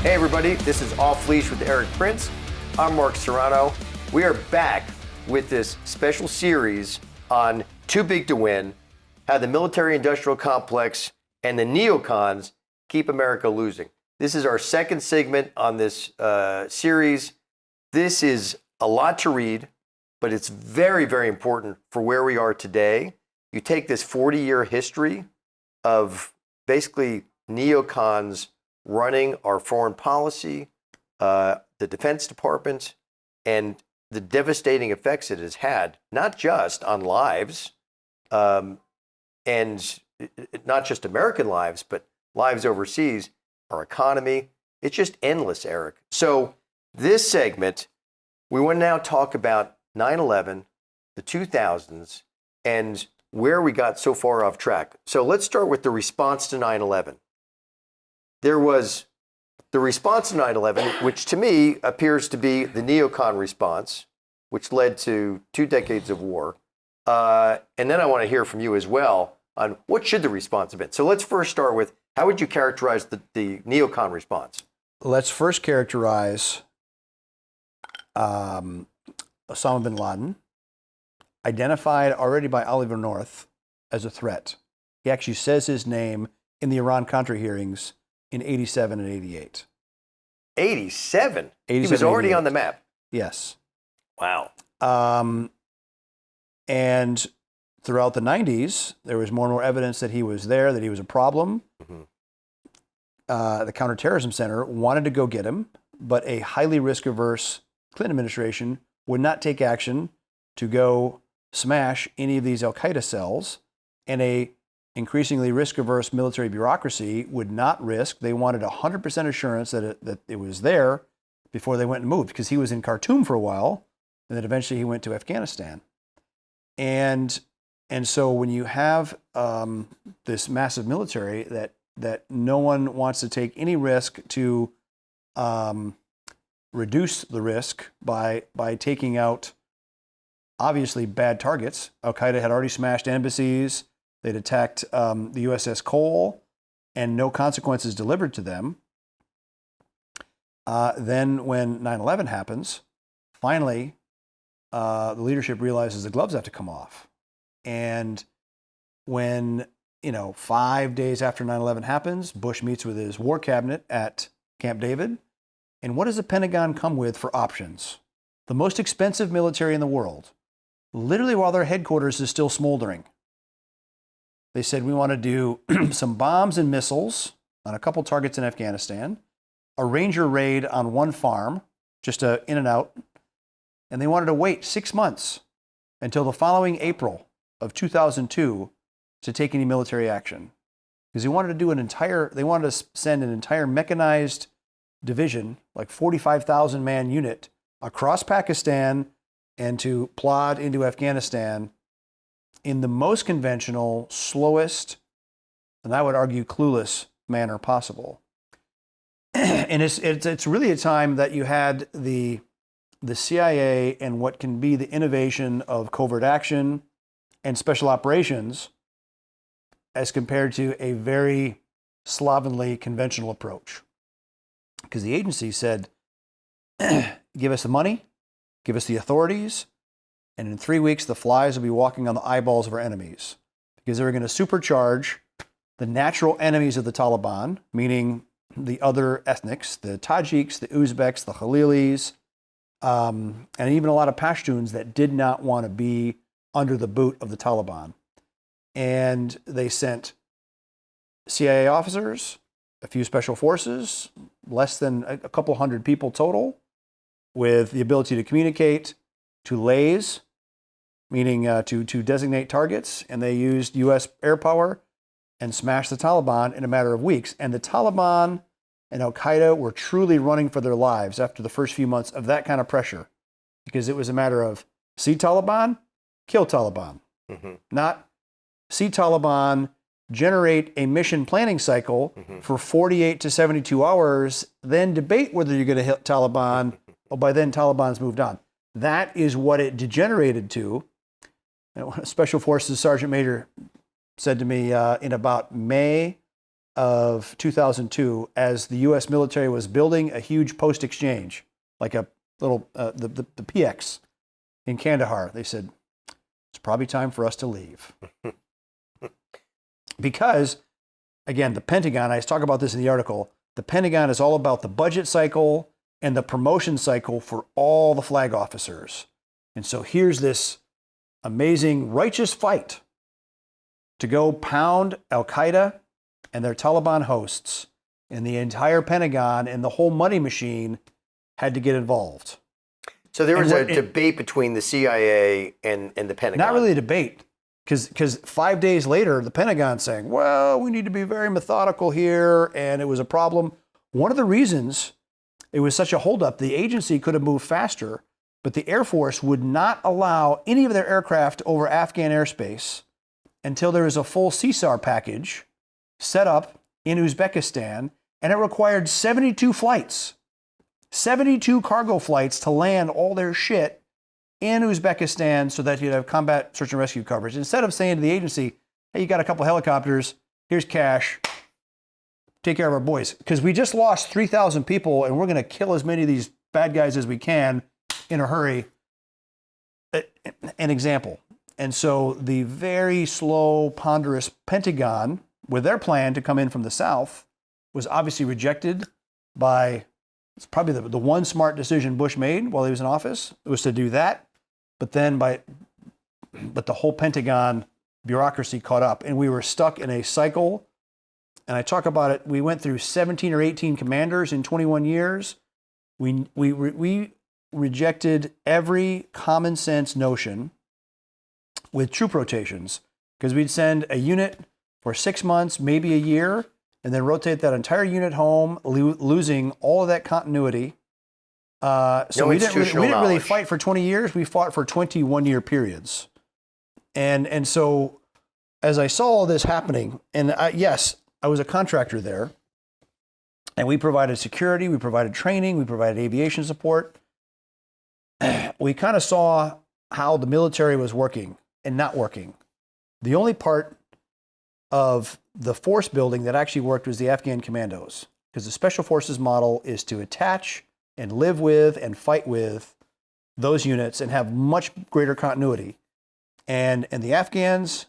Hey everybody, this is Off Leash with Erik Prince. I'm Mark Serrano. We are back with this special series on Too Big to Win, how the military-industrial complex and the neocons keep America losing. This is our second segment on this series. This is a lot to read, but it's very, very important for where we are today. You take this 40-year history of basically neocons running our foreign policy, the Defense Department, and the devastating effects it has had, not just on lives, and not just American lives, but lives overseas, our economy. It's just endless, Erik. So this segment, we want to now talk about 9/11, the 2000s, and where we got so far off track. So let's start with the response to 9/11. There was the response to 9/11, which to me appears to be the neocon response, which led to 2 decades of war. And then I want to hear from you as well on what should the response have been. So let's first start with, how would you characterize the neocon response? Let's first characterize Osama bin Laden, identified already by Oliver North as a threat. He actually says his name in the Iran-Contra hearings in 87 and 88. 87? He was already 88. on the map. Yes. Wow. And throughout the 90s, there was more and more evidence that he was there, that he was a problem. The Counterterrorism Center wanted to go get him, but a highly risk-averse Clinton administration would not take action to go smash any of these al-Qaeda cells, and a increasingly risk-averse military bureaucracy would not risk. They wanted 100% assurance that it was there before they went and moved, because he was in Khartoum for a while, and then eventually he went to Afghanistan. And so when you have this massive military that no one wants to take any risk to reduce the risk by taking out obviously bad targets. Al-Qaeda had already smashed embassies. They'd attacked the USS Cole, and no consequences delivered to them. Then when 9/11 happens, finally, the leadership realizes the gloves have to come off. And when, 5 days after 9/11 happens, Bush meets with his war cabinet at Camp David. And what does the Pentagon come with for options? The most expensive military in the world, literally while their headquarters is still smoldering. They said, we want to do some bombs and missiles on a couple targets in Afghanistan, a Ranger raid on one farm, just in and out. And they wanted to wait 6 months until the following April of 2002 to take any military action. Because they wanted to send an entire mechanized division, like 45,000 man unit, across Pakistan and to plod into Afghanistan in the most conventional, slowest, and I would argue clueless manner possible. And it's really a time that you had the CIA and what can be the innovation of covert action and special operations as compared to a very slovenly conventional approach. Because the agency said, give us the money, give us the authorities, and in 3 weeks, the flies will be walking on the eyeballs of our enemies, because they were going to supercharge the natural enemies of the Taliban, meaning the other ethnics, the Tajiks, the Uzbeks, the Khalilis, and even a lot of Pashtuns that did not want to be under the boot of the Taliban. And they sent CIA officers, a few special forces, less than a couple hundred people total, with the ability to communicate, to laze, meaning to designate targets, and they used U.S. air power and smashed the Taliban in a matter of weeks. And the Taliban and Al-Qaeda were truly running for their lives after the first few months of that kind of pressure, because it was a matter of see Taliban, kill Taliban, not see Taliban, generate a mission planning cycle for 48 to 72 hours, then debate whether you're going to hit Taliban. Well, by then, Taliban's moved on. That is what it degenerated to. Special Forces Sergeant Major said to me in about May of 2002, as the U.S. military was building a huge post exchange, like a little the PX in Kandahar. They said it's probably time for us to leave because, again, the Pentagon. I talk about this in the article. The Pentagon is all about the budget cycle and the promotion cycle for all the flag officers. And so here's this amazing righteous fight to go pound Al-Qaeda and their Taliban hosts, and the entire Pentagon and the whole money machine had to get involved. So there was a debate between the CIA and the Pentagon. Not really a debate, because 5 days later, the Pentagon's saying, well, we need to be very methodical here, and it was a problem. One of the reasons it was such a holdup, the agency could have moved faster, but the Air Force would not allow any of their aircraft over Afghan airspace until there was a full CSAR package set up in Uzbekistan, and it required 72 flights, 72 cargo flights to land all their shit in Uzbekistan so that you'd have combat search and rescue coverage. Instead of saying to the agency, hey, you got a couple helicopters, here's cash, take care of our boys. Because we just lost 3,000 people and we're going to kill as many of these bad guys as we can in a hurry. An example. And so the very slow, ponderous Pentagon, with their plan to come in from the south, was obviously rejected by, it's probably the one smart decision Bush made while he was in office, was to do that. But the whole Pentagon bureaucracy caught up, and we were stuck in a cycle. And I talk about it, we went through 17 or 18 commanders in 21 years. We rejected every common sense notion with troop rotations, because we'd send a unit for 6 months, maybe a year, and then rotate that entire unit home, losing all of that continuity. So we didn't really fight for 20 years. We fought for 21-year periods. And so as I saw all this happening, and yes, I was a contractor there, and we provided security, we provided training, we provided aviation support. We kind of saw how the military was working and not working. The only part of the force building that actually worked was the Afghan commandos, because the Special Forces model is to attach and live with and fight with those units and have much greater continuity. And the Afghans,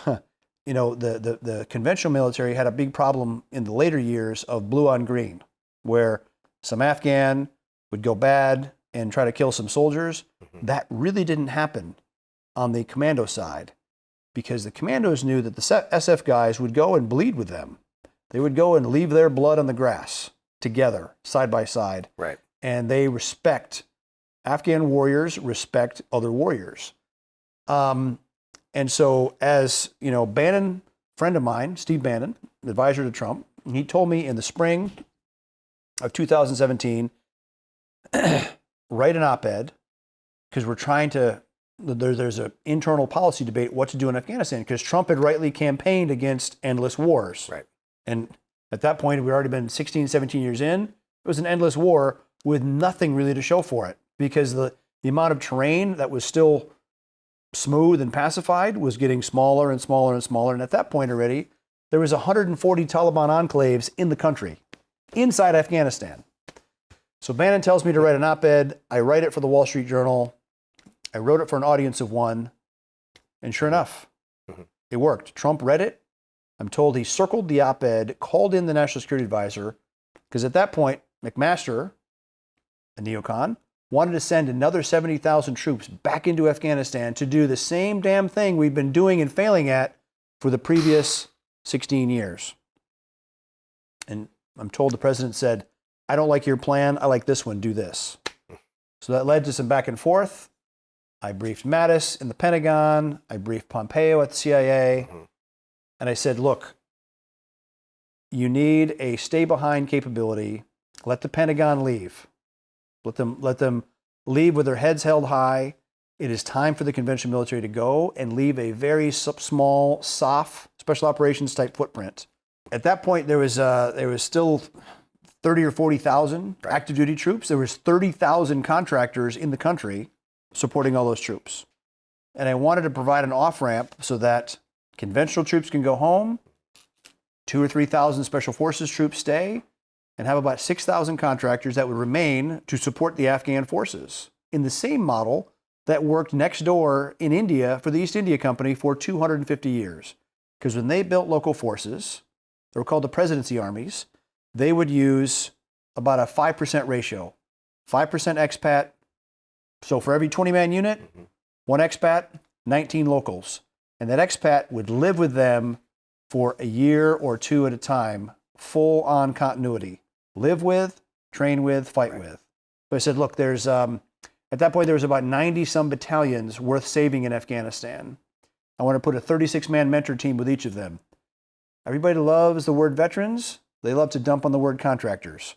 you know, the conventional military had a big problem in the later years of blue on green, where some Afghan would go bad and try to kill some soldiers. That really didn't happen on the commando side, because the commandos knew that the SF guys would go and bleed with them. They would go and leave their blood on the grass together, side by side. Right. And they respect, Afghan warriors respect other warriors. And so as, you know, Bannon, friend of mine, Steve Bannon, advisor to Trump, he told me in the spring of 2017, write an op-ed, because we're trying to, there's an internal policy debate what to do in Afghanistan, because Trump had rightly campaigned against endless wars. Right. And at that point, we'd already been 16, 17 years in. It was an endless war with nothing really to show for it, because the amount of terrain that was still smooth and pacified was getting smaller and smaller and smaller. And at that point already, there was 140 Taliban enclaves in the country, inside Afghanistan. So Bannon tells me to write an op-ed. I write it for the Wall Street Journal. I wrote it for an audience of one. And sure enough, it worked. Trump read it. I'm told he circled the op-ed, called in the National Security Advisor, because at that point, McMaster, a neocon, wanted to send another 70,000 troops back into Afghanistan to do the same damn thing we've been doing and failing at for the previous 16 years. And I'm told the president said, I don't like your plan. I like this one. Do this. So that led to some back and forth. I briefed Mattis in the Pentagon. I briefed Pompeo at the CIA. And I said, look, you need a stay behind capability. Let the Pentagon leave. Let them leave with their heads held high. It is time for the conventional military to go and leave a very small, soft, special operations type footprint. At that point, there was still 30 or 40,000 active duty troops. There was 30,000 contractors in the country supporting all those troops. And I wanted to provide an off-ramp so that conventional troops can go home, 2,000 or 3,000 Special Forces troops stay, and have about 6,000 contractors that would remain to support the Afghan forces in the same model that worked next door in India for the East India Company for 250 years. Because when they built local forces, they were called the presidency armies, they would use about a 5% ratio. 5% expat. So for every 20-man unit, one expat, 19 locals. And that expat would live with them for a year or two at a time, full on continuity. Live with, train with, fight with. So I said, look, there's, at that point, there was about 90 some battalions worth saving in Afghanistan. I want to put a 36-man mentor team with each of them. Everybody loves the word veterans. They love to dump on the word contractors.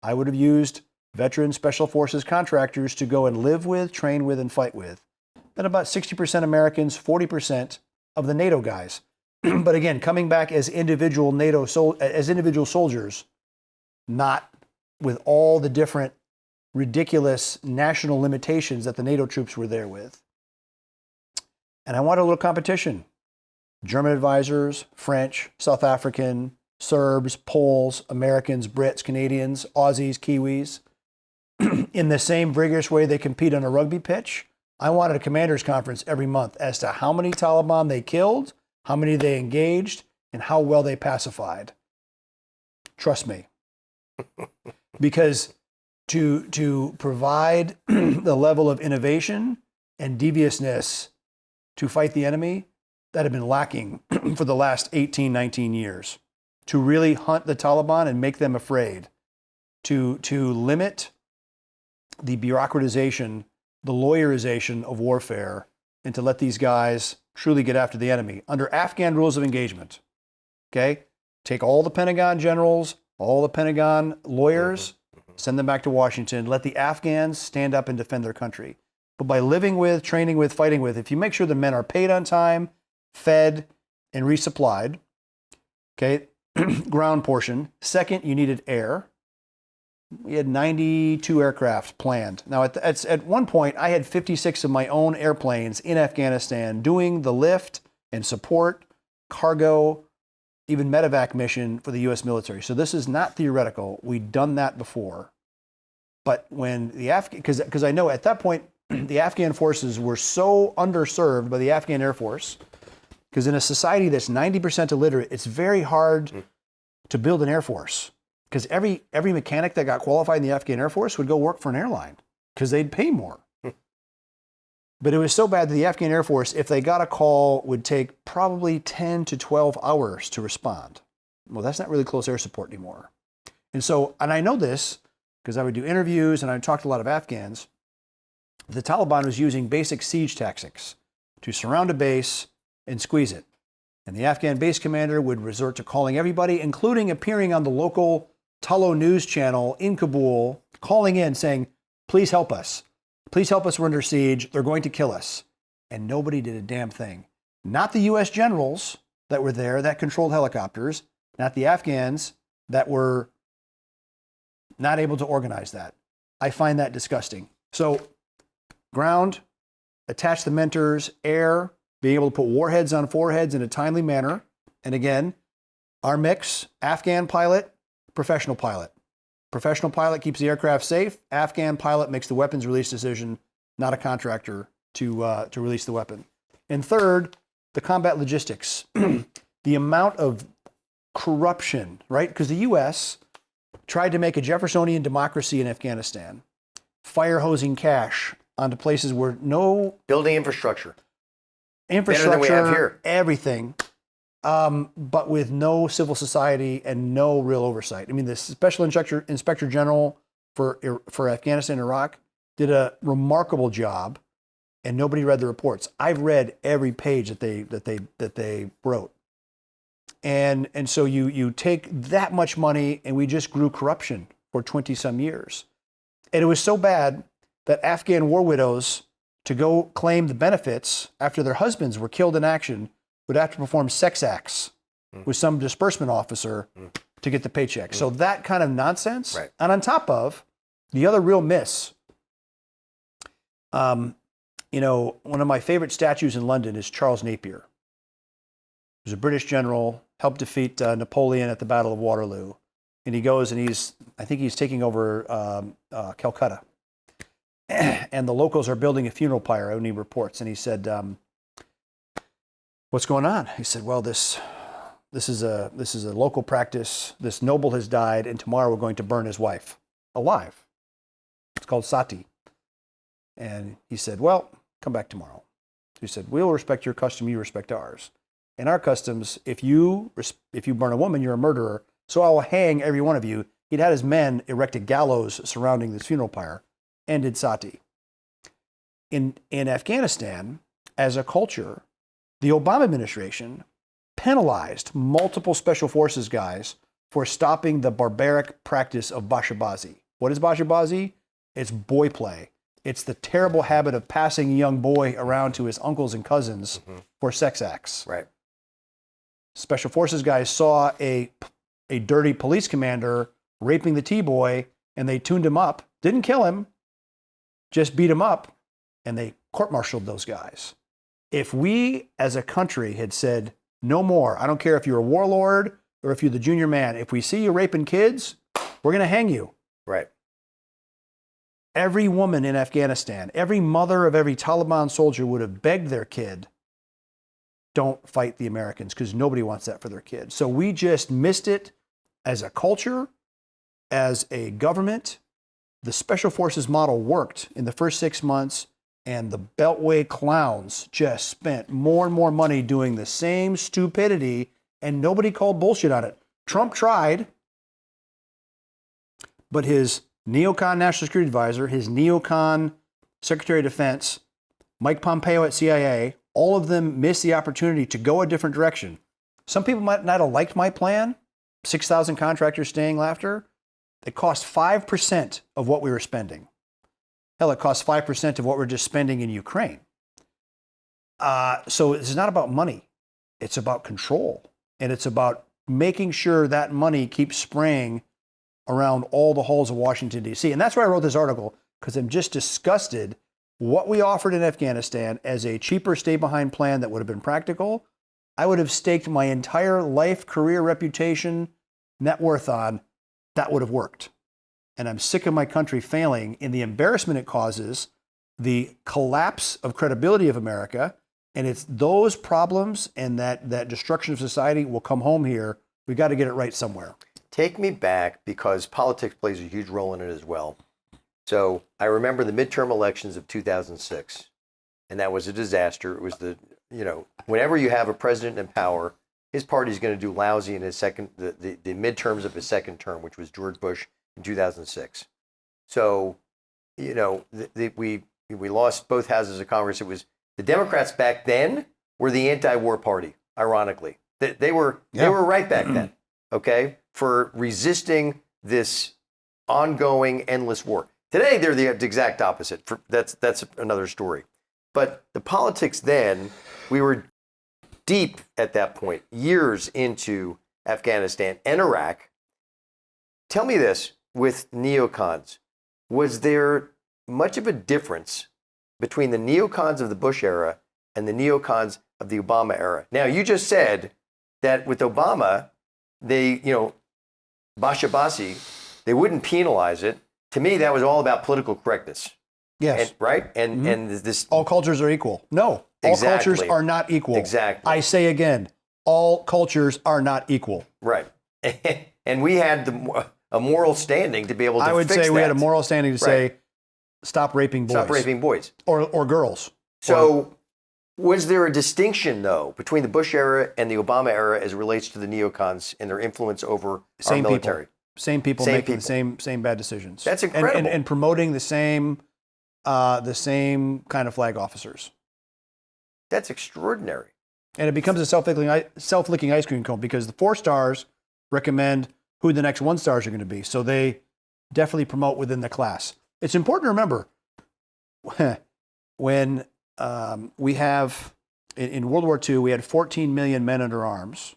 I would have used veteran Special Forces contractors to go and live with, train with, and fight with. Then about 60% Americans, 40% of the NATO guys. But again, coming back as individual individual soldiers, not with all the different ridiculous national limitations that the NATO troops were there with. And I wanted a little competition. German advisors, French, South African, Serbs, Poles, Americans, Brits, Canadians, Aussies, Kiwis. In the same rigorous way they compete on a rugby pitch, I wanted a commanders conference every month as to how many Taliban they killed, how many they engaged, and how well they pacified. Trust me. Because to provide the level of innovation and deviousness to fight the enemy that had been lacking for the last 18, 19 years, to really hunt the Taliban and make them afraid, to limit the bureaucratization, the lawyerization of warfare, and to let these guys truly get after the enemy under Afghan rules of engagement. Okay? Take all the Pentagon generals, all the Pentagon lawyers, send them back to Washington, let the Afghans stand up and defend their country. But by living with, training with, fighting with, if you make sure the men are paid on time, fed, and resupplied, okay, ground portion. Second, you needed air. We had 92 aircraft planned. Now, at one point, I had 56 of my own airplanes in Afghanistan doing the lift and support, cargo, even medevac mission for the U.S. military. So this is not theoretical. We'd done that before. But when the because I know at that point, the Afghan forces were so underserved by the Afghan Air Force, because in a society that's 90% illiterate, it's very hard to build an Air Force. Because every mechanic that got qualified in the Afghan Air Force would go work for an airline because they'd pay more. But it was so bad that the Afghan Air Force, if they got a call, would take probably 10 to 12 hours to respond. Well, that's not really close air support anymore. And so, and I know this because I would do interviews and I talked to a lot of Afghans. The Taliban was using basic siege tactics to surround a base and squeeze it. And the Afghan base commander would resort to calling everybody, including appearing on the local Tullow news channel in Kabul, calling in saying, please help us. Please help us, we're under siege. They're going to kill us. And nobody did a damn thing. Not the U.S. generals that were there that controlled helicopters, not the Afghans that were not able to organize that. I find that disgusting. So ground, attach the mentors, air, being able to put warheads on foreheads in a timely manner. And again, our mix, Afghan pilot, professional pilot. Professional pilot keeps the aircraft safe. Afghan pilot makes the weapons release decision, not a contractor to release the weapon. And third, the combat logistics. The amount of corruption, right? Because the U.S. tried to make a Jeffersonian democracy in Afghanistan, fire hosing cash onto places where no... Building infrastructure. Infrastructure, better than we have here. Everything. But with no civil society and no real oversight. I mean, the Special Inspector General for Afghanistan and Iraq did a remarkable job, and nobody read the reports. I've read every page that they wrote, and so you take that much money, and we just grew corruption for 20 some years, and it was so bad that Afghan war widows, to go claim the benefits after their husbands were killed in action, would have to perform sex acts with some disbursement officer to get the paycheck. So that kind of nonsense. Right. And on top of the other real miss, one of my favorite statues in London is Charles Napier. He was a British general helped defeat Napoleon at the Battle of Waterloo. And he goes and I think he's taking over Calcutta. And the locals are building a funeral pyre, and he reports. And he said, what's going on? He said, well, this is a local practice. This noble has died, and tomorrow we're going to burn his wife alive. It's called sati. And he said, well, come back tomorrow. He said, we'll respect your custom, you respect ours. In our customs, if you burn a woman, you're a murderer, so I will hang every one of you. He'd had his men erect a gallows surrounding this funeral pyre, ended sati. In Afghanistan, as a culture, the Obama administration penalized multiple special forces guys for stopping the barbaric practice of bashabazi. What is bashabazi? It's boy play. It's the terrible habit of passing a young boy around to his uncles and cousins for sex acts. Right. Special forces guys saw a dirty police commander raping the T-boy, and they tuned him up. Didn't kill him, just beat him up, and they court-martialed those guys. If we as a country had said, no more, I don't care if you're a warlord or if you're the junior man, if we see you raping kids, we're going to hang you. Right. Every woman in Afghanistan, every mother of every Taliban soldier would have begged their kid, don't fight the Americans, because nobody wants that for their kids. So we just missed it as a culture, as a government. The Special Forces model worked in the first 6 months, and the Beltway clowns just spent more and more money doing the same stupidity, and nobody called bullshit on it. Trump tried, but his Neocon National Security Advisor, his Neocon Secretary of Defense, Mike Pompeo at CIA, all of them missed the opportunity to go a different direction. Some people might not have liked my plan, 6,000 contractors staying after. It cost 5% of what we were spending. Hell, it cost 5% of what we're just spending in Ukraine. So it's not about money. It's about control. And it's about making sure that money keeps spraying around all the halls of Washington, D.C. And that's why I wrote this article, because I'm just disgusted what we offered in Afghanistan as a cheaper stay-behind plan that would have been practical. I would have staked my entire life, career, reputation, net worth on that would have worked. And I'm sick of my country failing in the embarrassment it causes, the collapse of credibility of America, and it's those problems and that destruction of society will come home here. We got to get it right somewhere. Take me back, because politics plays a huge role in it as well. So I remember the midterm elections of 2006, and that was a disaster. It was whenever you have a president in power, his party's going to do lousy in his the midterms of his second term, which was George Bush in 2006. So, we lost both houses of Congress. It was the Democrats back then were the anti-war party, ironically. They were right back then, okay, for resisting this ongoing endless war. Today, they're the exact opposite. That's another story. But the politics then, we were deep at that point, years into Afghanistan and Iraq. Tell me this, with neocons, was there much of a difference between the neocons of the Bush era and the neocons of the Obama era? Now, you just said that with Obama, they, bashabasi, they wouldn't penalize it. To me, that was all about political correctness. Yes. Right? And this... All cultures are equal. No. All cultures are not equal. Exactly. I say again, all cultures are not equal. Right. And we had a moral standing to be able to fix that. I would say we had a moral standing to say, stop raping boys. Stop raping boys. Or girls. So was there a distinction, though, between the Bush era and the Obama era as it relates to the neocons and their influence over our military? Same people making the same bad decisions. That's incredible. And promoting the same kind of flag officers. That's extraordinary. And it becomes a self-licking ice cream cone, because the 4 stars recommend who the next 1 stars are going to be. So they definitely promote within the class. It's important to remember when we have, in World War II, we had 14 million men under arms.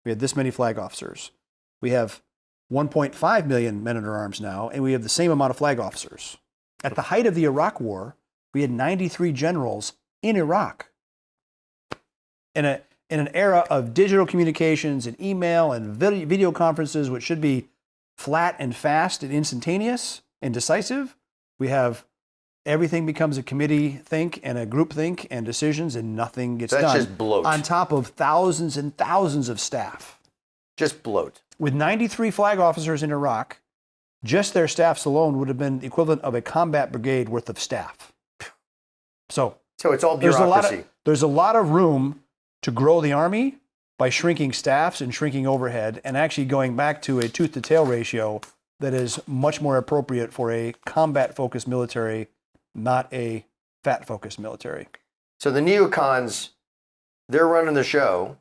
We had this many flag officers. We have 1.5 million men under arms now, and we have the same amount of flag officers. At the height of the Iraq War, we had 93 generals in Iraq. And in an era of digital communications and email and video conferences, which should be flat and fast and instantaneous and decisive, we have everything becomes a committee think and a group think and decisions, and nothing gets done. That's just bloat. On top of thousands and thousands of staff. Just bloat. With 93 flag officers in Iraq, just their staffs alone would have been the equivalent of a combat brigade worth of staff. So it's all bureaucracy. There's a lot of room to grow the Army by shrinking staffs and shrinking overhead, and actually going back to a tooth-to-tail ratio that is much more appropriate for a combat-focused military, not a fat-focused military. So the neocons, they're running the show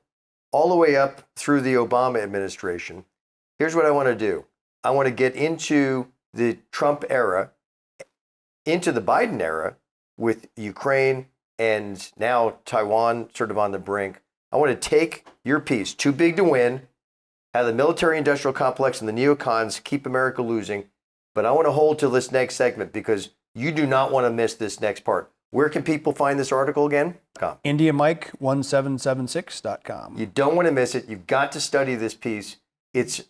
all the way up through the Obama administration. Here's what I want to do. I want to get into the Trump era, into the Biden era, with Ukraine and now Taiwan sort of on the brink. I want to take your piece, Too Big to Win, how the military-industrial complex and the neocons keep America losing. But I want to hold to this next segment because you do not want to miss this next part. Where can people find this article again? IndiaMike1776.com. You don't want to miss it. You've got to study this piece. It's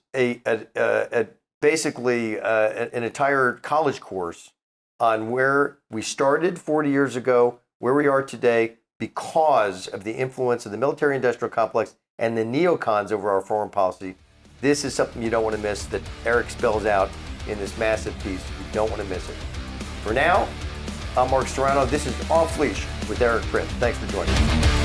basically an entire college course on where we started 40 years ago, where we are today, because of the influence of the military-industrial complex and the neocons over our foreign policy. This is something you don't want to miss that Erik spells out in this massive piece. You don't want to miss it. For now, I'm Mark Serrano. This is Off Leash with Erik Prince. Thanks for joining us.